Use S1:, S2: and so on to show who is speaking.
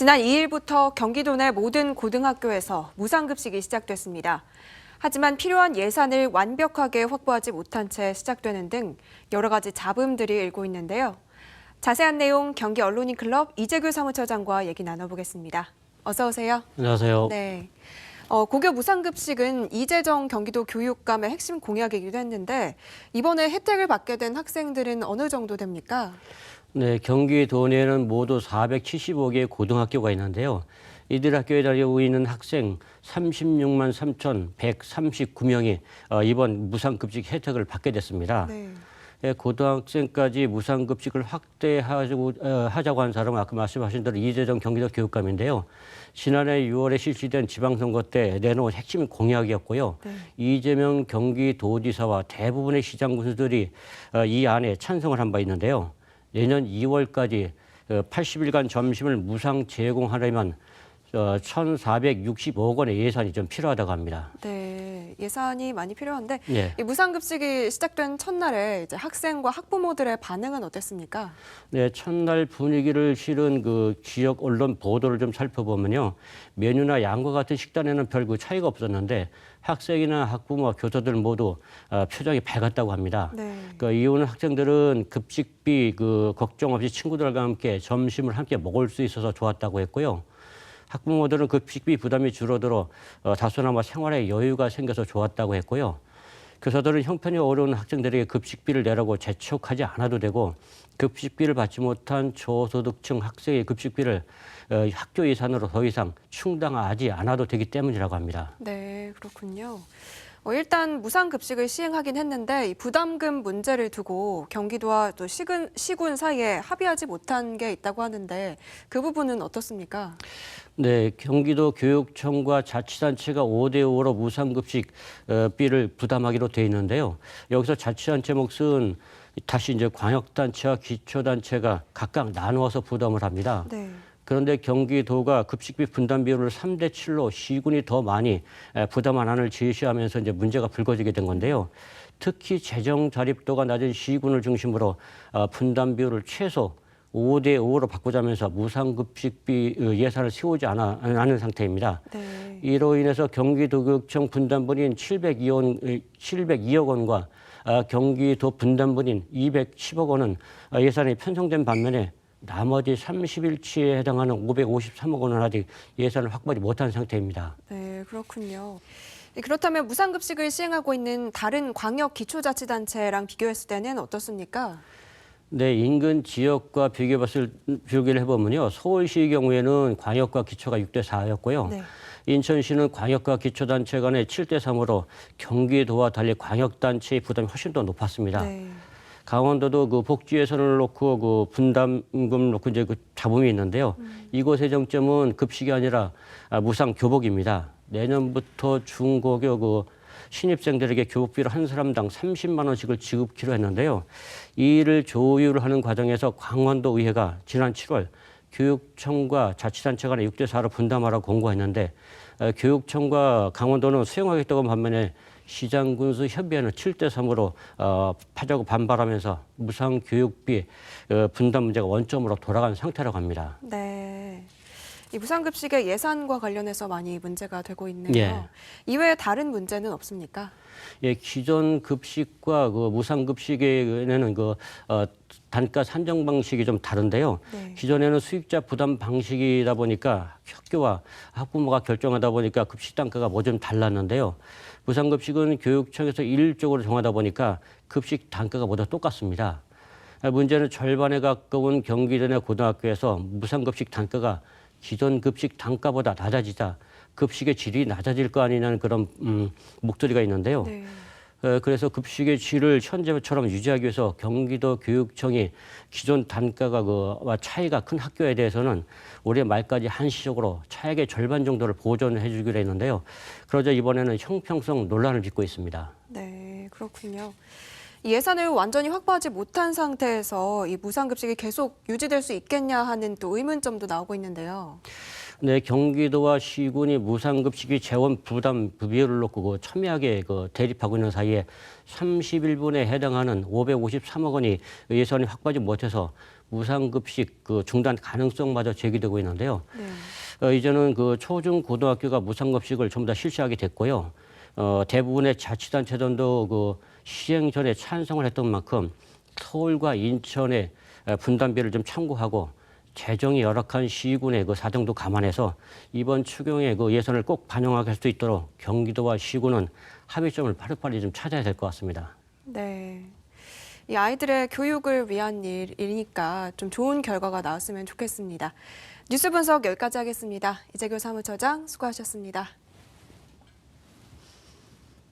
S1: 지난 2일부터 경기도 내 모든 고등학교에서 무상급식이 시작됐습니다. 하지만 필요한 예산을 완벽하게 확보하지 못한 채 시작되는 등 여러 가지 잡음들이 일고 있는데요. 자세한 내용 경기 언론인 클럽 이재규 사무처장과 얘기 나눠보겠습니다. 어서 오세요.
S2: 안녕하세요.
S1: 네. 고교 무상급식은 이재정 경기도 교육감의 핵심 공약이기도 했는데 이번에 혜택을 받게 된 학생들은 어느 정도 됩니까?
S2: 네, 경기도 내에는 모두 475개의 고등학교가 있는데요. 이들 학교에 다니고 있는 학생 36만 3,139명이 이번 무상급식 혜택을 받게 됐습니다.
S1: 네.
S2: 고등학생까지 무상급식을 하자고 한 사람은 아까 말씀하신 대로 이재정 경기도 교육감인데요. 지난해 6월에 실시된 지방선거 때 내놓은 핵심 공약이었고요.
S1: 네.
S2: 이재명 경기도지사와 대부분의 시장 군수들이 이 안에 찬성을 한 바 있는데요. 내년 2월까지 80일간 점심을 무상 제공하려면 1,465억 원의 예산이 좀 필요하다고 합니다.
S1: 네, 예산이 많이 필요한데
S2: 네.
S1: 이 무상급식이 시작된 첫날에 이제 학생과 학부모들의 반응은 어땠습니까?
S2: 네, 첫날 분위기를 실은 그 지역 언론 보도를 좀 살펴보면요. 메뉴나 양과 같은 식단에는 별 그 차이가 없었는데 학생이나 학부모, 교사들 모두 표정이 밝았다고 합니다.
S1: 네.
S2: 그 이유는 학생들은 급식비 걱정 없이 친구들과 함께 점심을 함께 먹을 수 있어서 좋았다고 했고요. 학부모들은 급식비 부담이 줄어들어 다소나마 생활에 여유가 생겨서 좋았다고 했고요. 교사들은 형편이 어려운 학생들에게 급식비를 내라고 재촉하지 않아도 되고 급식비를 받지 못한 저소득층 학생의 급식비를 학교 예산으로 더 이상 충당하지 않아도 되기 때문이라고 합니다.
S1: 네, 그렇군요. 일단 무상급식을 시행하긴 했는데 이 부담금 문제를 두고 경기도와 또 시군 사이에 합의하지 못한 게 있다고 하는데 그 부분은 어떻습니까?
S2: 네, 경기도 교육청과 자치단체가 5대5로 무상급식비를 부담하기로 돼 있는데요. 여기서 자치단체 몫은 다시 이제 광역단체와 기초단체가 각각 나누어서 부담을 합니다.
S1: 네.
S2: 그런데 경기도가 급식비 분담 비율을 3대7로 시군이 더 많이 부담안을 제시하면서 이제 문제가 불거지게 된 건데요. 특히 재정 자립도가 낮은 시군을 중심으로 분담 비율을 최소 5대5로 바꾸자면서 무상급식비 예산을 세우지 않은 상태입니다.
S1: 네.
S2: 이로 인해서 경기도교육청 분담분인 702억 원과 경기도 분담분인 210억 원은 예산이 편성된 반면에 나머지 30일치에 해당하는 553억 원은 아직 예산을 확보하지 못한 상태입니다.
S1: 네, 그렇군요. 그렇다면 무상급식을 시행하고 있는 다른 광역 기초자치단체랑 비교했을 때는 어떻습니까?
S2: 네, 인근 지역과 비교를 해보면요. 서울시의 경우에는 광역과 기초가 6대4였고요.
S1: 네.
S2: 인천시는 광역과 기초단체 간의 7대3으로 경기도와 달리 광역단체의 부담이 훨씬 더 높았습니다.
S1: 네.
S2: 강원도도 그 복지 예산을 놓고 그 분담금 놓고 이제 그 잡음이 있는데요. 이곳의 정점은 급식이 아니라 무상 교복입니다. 내년부터 중고교 신입생들에게 교복비를 한 사람당 30만 원씩을 지급키로 했는데요. 이 일을 조율하는 과정에서 강원도 의회가 지난 7월 교육청과 자치단체 간의 6대4로 분담하라고 공고했는데 교육청과 강원도는 수용하겠다고 반면에 시장군수 협의회는 7대3으로 하자고 반발하면서 무상교육비 분담 문제가 원점으로 돌아간 상태라고 합니다.
S1: 네. 이 무상급식의 예산과 관련해서 많이 문제가 되고 있네요.
S2: 예.
S1: 이외에 다른 문제는 없습니까?
S2: 예, 기존 급식과 무상급식에는 단가 산정 방식이 좀 다른데요.
S1: 네.
S2: 기존에는 수익자 부담 방식이다 보니까 학교와 학부모가 결정하다 보니까 급식 단가가 뭐 좀 달랐는데요. 무상급식은 교육청에서 일률적으로 정하다 보니까 급식 단가가 모두 똑같습니다. 문제는 절반에 가까운 경기도 내 고등학교에서 무상급식 단가가 기존 급식 단가보다 낮아지자 급식의 질이 낮아질 거 아니냐는 그런 목소리가 있는데요.
S1: 네.
S2: 그래서 급식의 질을 현재처럼 유지하기 위해서 경기도 교육청이 기존 단가가 차이가 큰 학교에 대해서는 올해 말까지 한시적으로 차액의 절반 정도를 보존해 주기로 했는데요. 그러자 이번에는 형평성 논란을 빚고 있습니다.
S1: 네, 그렇군요. 이 예산을 완전히 확보하지 못한 상태에서 이 무상급식이 계속 유지될 수 있겠냐 하는 또 의문점도 나오고 있는데요.
S2: 네, 경기도와 시군이 무상급식이 재원 부담 비율을 놓고 첨예하게 대립하고 있는 사이에 31분에 해당하는 553억 원이 예산이 확보하지 못해서 무상급식 그 중단 가능성마저 제기되고 있는데요.
S1: 네.
S2: 이제는 그 초중 고등학교가 무상급식을 전부 다 실시하게 됐고요. 대부분의 자치단체들도 그 시행 전에 찬성을 했던 만큼 서울과 인천의 분담비를 좀 참고하고 재정이 열악한 시군의 그 사정도 감안해서 이번 추경의 그 예산을 꼭 반영하게 할 수 있도록 경기도와 시군은 합의점을 빠르빠르 좀 찾아야 될 것 같습니다.
S1: 네. 이 아이들의 교육을 위한 일이니까 좀 좋은 결과가 나왔으면 좋겠습니다. 뉴스 분석 여기까지 하겠습니다. 이재규 사무처장 수고하셨습니다.